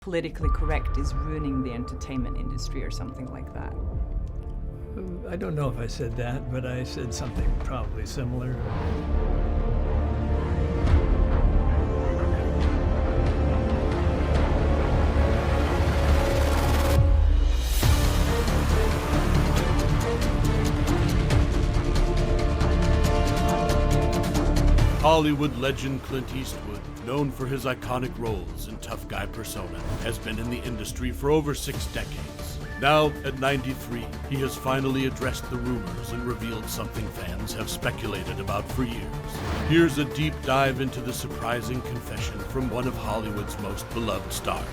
politically correct is ruining the entertainment industry or something like that. I don't know if I said that, but I said something probably similar. Hollywood legend Clint Eastwood, known for his iconic roles and tough guy persona, has been in the industry for over 6 decades. Now, at 93, he has finally addressed the rumors and revealed something fans have speculated about for years. Here's a deep dive into the surprising confession from one of Hollywood's most beloved stars.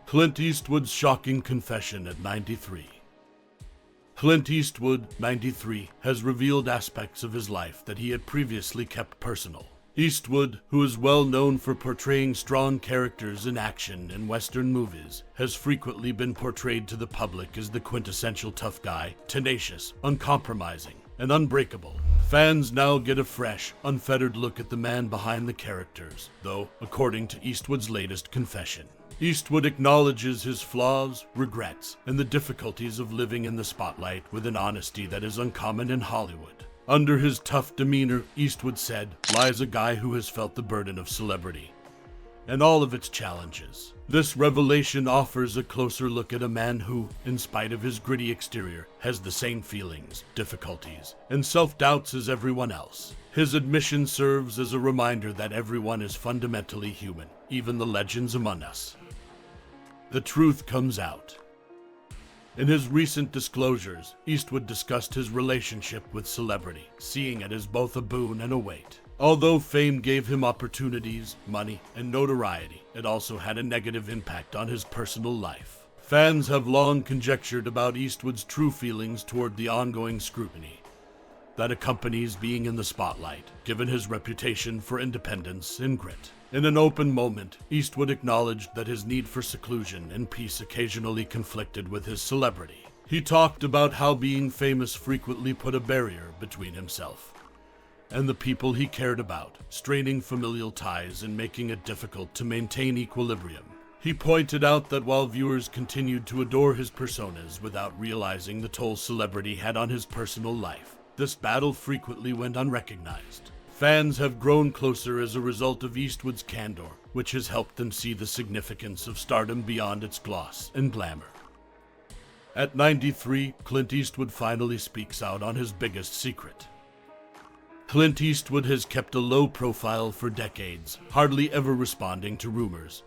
Clint Eastwood's shocking confession at 93. Clint Eastwood, 93, has revealed aspects of his life that he had previously kept personal. Eastwood, who is well known for portraying strong characters in action and Western movies, has frequently been portrayed to the public as the quintessential tough guy, tenacious, uncompromising, and unbreakable. Fans now get a fresh, unfettered look at the man behind the characters, though, according to Eastwood's latest confession, Eastwood acknowledges his flaws, regrets, and the difficulties of living in the spotlight with an honesty that is uncommon in Hollywood. Under his tough demeanor, Eastwood said, lies a guy who has felt the burden of celebrity and all of its challenges. This revelation offers a closer look at a man who, in spite of his gritty exterior, has the same feelings, difficulties, and self-doubts as everyone else. His admission serves as a reminder that everyone is fundamentally human, even the legends among us. The truth comes out. In his recent disclosures, Eastwood discussed his relationship with celebrity, seeing it as both a boon and a weight. Although fame gave him opportunities, money, and notoriety, it also had a negative impact on his personal life. Fans have long conjectured about Eastwood's true feelings toward the ongoing scrutiny that accompanies being in the spotlight, given his reputation for independence and grit. In an open moment, Eastwood acknowledged that his need for seclusion and peace occasionally conflicted with his celebrity. He talked about how being famous frequently put a barrier between himself and the people he cared about, straining familial ties and making it difficult to maintain equilibrium. He pointed out that while viewers continued to adore his personas without realizing the toll celebrity had on his personal life, this battle frequently went unrecognized. Fans have grown closer as a result of Eastwood's candor, which has helped them see the significance of stardom beyond its gloss and glamour. At 93, Clint Eastwood finally speaks out on his biggest secret. Clint Eastwood has kept a low profile for decades, hardly ever responding to rumors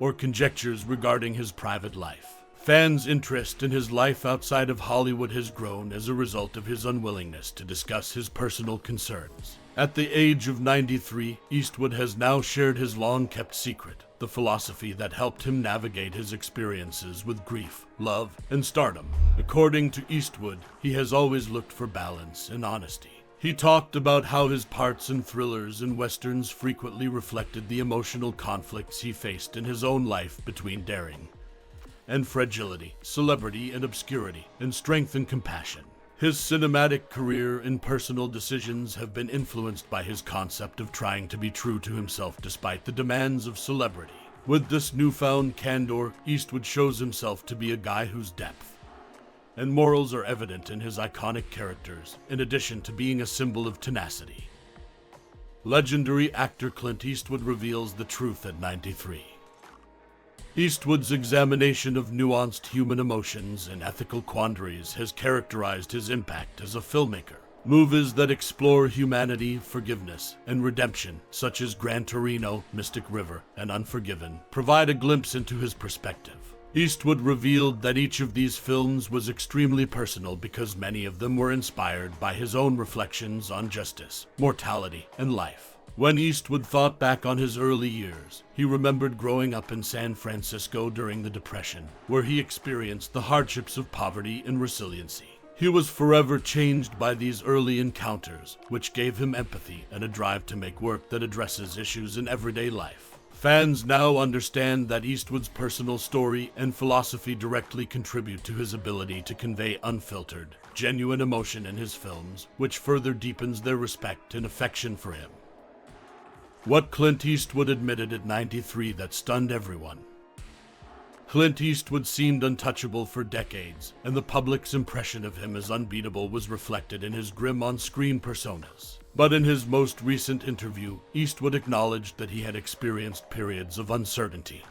or conjectures regarding his private life. Fans' interest in his life outside of Hollywood has grown as a result of his unwillingness to discuss his personal concerns. At the age of 93, Eastwood has now shared his long-kept secret, the philosophy that helped him navigate his experiences with grief, love, and stardom. According to Eastwood, he has always looked for balance and honesty. He talked about how his parts in thrillers and westerns frequently reflected the emotional conflicts he faced in his own life between daring and fragility, celebrity and obscurity, and strength and compassion. His cinematic career and personal decisions have been influenced by his concept of trying to be true to himself despite the demands of celebrity. With this newfound candor, Eastwood shows himself to be a guy whose depth and morals are evident in his iconic characters, in addition to being a symbol of tenacity. Legendary actor Clint Eastwood reveals the truth at 93. Eastwood's examination of nuanced human emotions and ethical quandaries has characterized his impact as a filmmaker. Movies that explore humanity, forgiveness, and redemption, such as Gran Torino, Mystic River, and Unforgiven, provide a glimpse into his perspective. Eastwood revealed that each of these films was extremely personal because many of them were inspired by his own reflections on justice, mortality, and life. When Eastwood thought back on his early years, he remembered growing up in San Francisco during the Depression, where he experienced the hardships of poverty and resiliency. He was forever changed by these early encounters, which gave him empathy and a drive to make work that addresses issues in everyday life. Fans now understand that Eastwood's personal story and philosophy directly contribute to his ability to convey unfiltered, genuine emotion in his films, which further deepens their respect and affection for him. What Clint Eastwood admitted at 93 that stunned everyone. Clint Eastwood seemed untouchable for decades, and the public's impression of him as unbeatable was reflected in his grim on-screen personas. But in his most recent interview, Eastwood acknowledged that he had experienced periods of uncertainty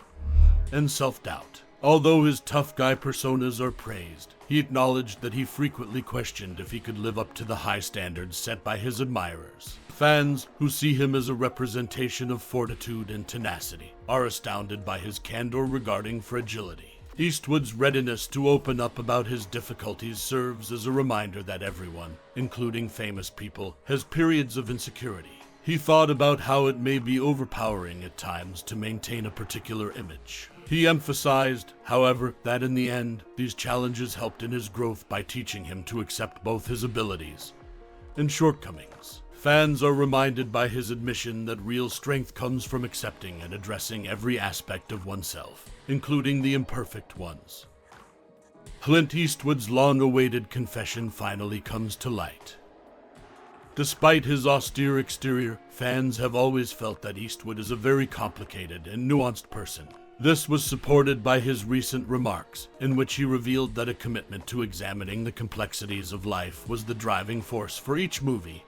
and self-doubt. Although his tough guy personas are praised, he acknowledged that he frequently questioned if he could live up to the high standards set by his admirers. Fans, who see him as a representation of fortitude and tenacity, are astounded by his candor regarding fragility. Eastwood's readiness to open up about his difficulties serves as a reminder that everyone, including famous people, has periods of insecurity. He thought about how it may be overpowering at times to maintain a particular image. He emphasized, however, that in the end, these challenges helped in his growth by teaching him to accept both his abilities and shortcomings. Fans are reminded by his admission that real strength comes from accepting and addressing every aspect of oneself, including the imperfect ones. Clint Eastwood's long-awaited confession finally comes to light. Despite his austere exterior, fans have always felt that Eastwood is a very complicated and nuanced person. This was supported by his recent remarks, in which he revealed that a commitment to examining the complexities of life was the driving force for each movie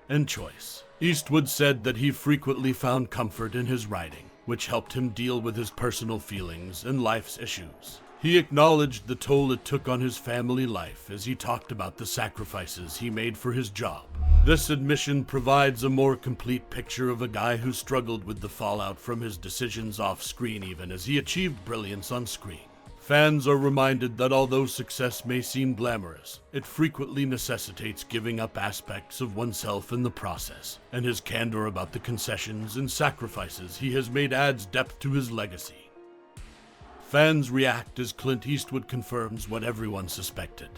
and choice. Eastwood said that he frequently found comfort in his writing, which helped him deal with his personal feelings and life's issues. He acknowledged the toll it took on his family life as he talked about the sacrifices he made for his job. This admission provides a more complete picture of a guy who struggled with the fallout from his decisions off-screen even as he achieved brilliance on screen. Fans are reminded that although success may seem glamorous, it frequently necessitates giving up aspects of oneself in the process, and his candor about the concessions and sacrifices he has made adds depth to his legacy. Fans react as Clint Eastwood confirms what everyone suspected.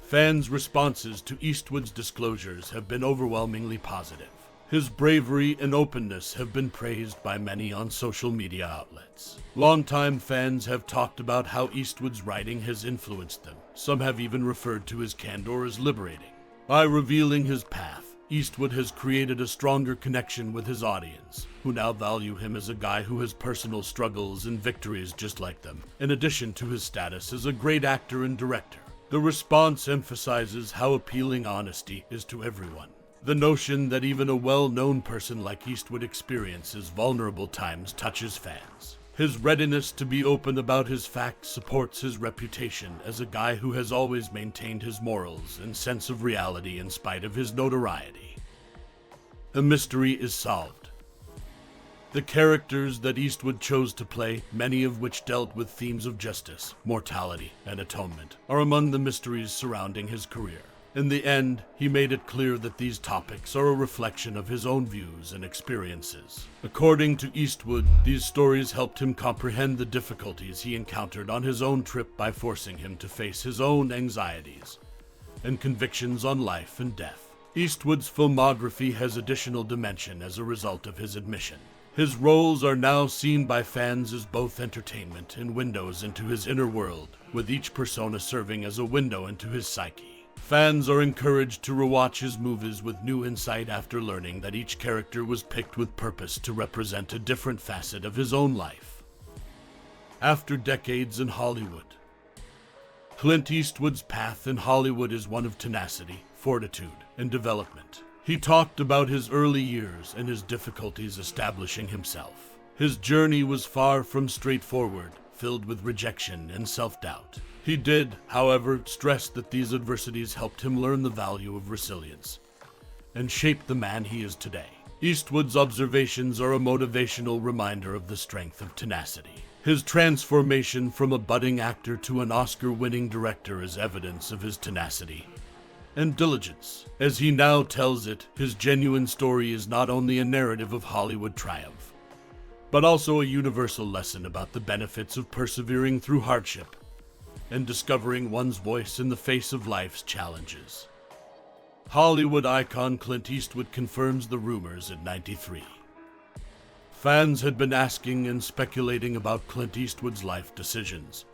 Fans' responses to Eastwood's disclosures have been overwhelmingly positive. His bravery and openness have been praised by many on social media outlets. Longtime fans have talked about how Eastwood's writing has influenced them. Some have even referred to his candor as liberating. By revealing his path, Eastwood has created a stronger connection with his audience, who now value him as a guy who has personal struggles and victories just like them, in addition to his status as a great actor and director. The response emphasizes how appealing honesty is to everyone. The notion that even a well-known person like Eastwood experiences vulnerable times touches fans. His readiness to be open about his facts supports his reputation as a guy who has always maintained his morals and sense of reality in spite of his notoriety. The mystery is solved. The characters that Eastwood chose to play, many of which dealt with themes of justice, mortality, and atonement, are among the mysteries surrounding his career. In the end, he made it clear that these topics are a reflection of his own views and experiences. According to Eastwood, these stories helped him comprehend the difficulties he encountered on his own trip by forcing him to face his own anxieties and convictions on life and death. Eastwood's filmography has additional dimension as a result of his admission. His roles are now seen by fans as both entertainment and windows into his inner world, with each persona serving as a window into his psyche. Fans are encouraged to rewatch his movies with new insight after learning that each character was picked with purpose to represent a different facet of his own life. After decades in Hollywood, Clint Eastwood's path in Hollywood is one of tenacity, fortitude, and development. He talked about his early years and his difficulties establishing himself. His journey was far from straightforward, filled with rejection and self-doubt. He did, however, stress that these adversities helped him learn the value of resilience and shape the man he is today. Eastwood's observations are a motivational reminder of the strength of tenacity. His transformation from a budding actor to an Oscar-winning director is evidence of his tenacity and diligence. As he now tells it, his genuine story is not only a narrative of Hollywood triumph, but also a universal lesson about the benefits of persevering through hardship and discovering one's voice in the face of life's challenges. Hollywood icon Clint Eastwood confirms the rumors at 93. Fans had been asking and speculating about Clint Eastwood's life decisions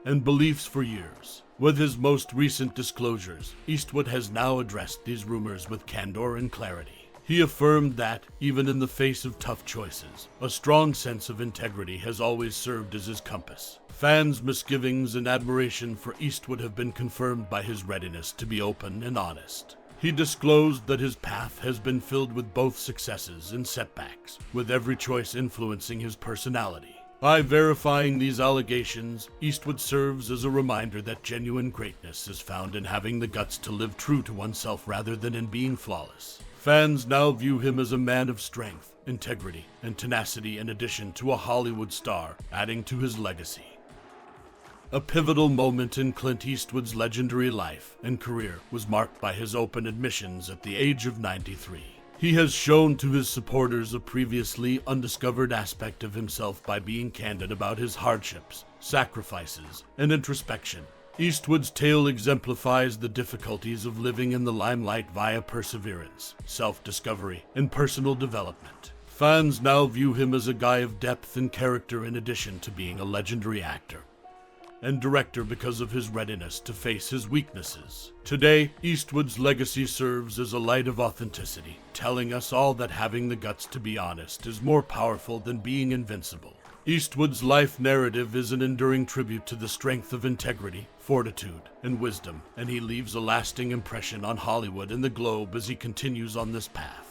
and beliefs for years. With his most recent disclosures, Eastwood has now addressed these rumors with candor and clarity. He affirmed that, even in the face of tough choices, a strong sense of integrity has always served as his compass. Fans' misgivings and admiration for Eastwood have been confirmed by his readiness to be open and honest. He disclosed that his path has been filled with both successes and setbacks, with every choice influencing his personality. By verifying these allegations, Eastwood serves as a reminder that genuine greatness is found in having the guts to live true to oneself rather than in being flawless. Fans now view him as a man of strength, integrity, and tenacity in addition to a Hollywood star, adding to his legacy. A pivotal moment in Clint Eastwood's legendary life and career was marked by his open admissions at the age of 93. He has shown to his supporters a previously undiscovered aspect of himself by being candid about his hardships, sacrifices, and introspection. Eastwood's tale exemplifies the difficulties of living in the limelight via perseverance, self-discovery, and personal development. Fans now view him as a guy of depth and character in addition to being a legendary actor and director because of his readiness to face his weaknesses. Today, Eastwood's legacy serves as a light of authenticity, telling us all that having the guts to be honest is more powerful than being invincible. Eastwood's life narrative is an enduring tribute to the strength of integrity, fortitude, and wisdom, and he leaves a lasting impression on Hollywood and the globe as he continues on this path.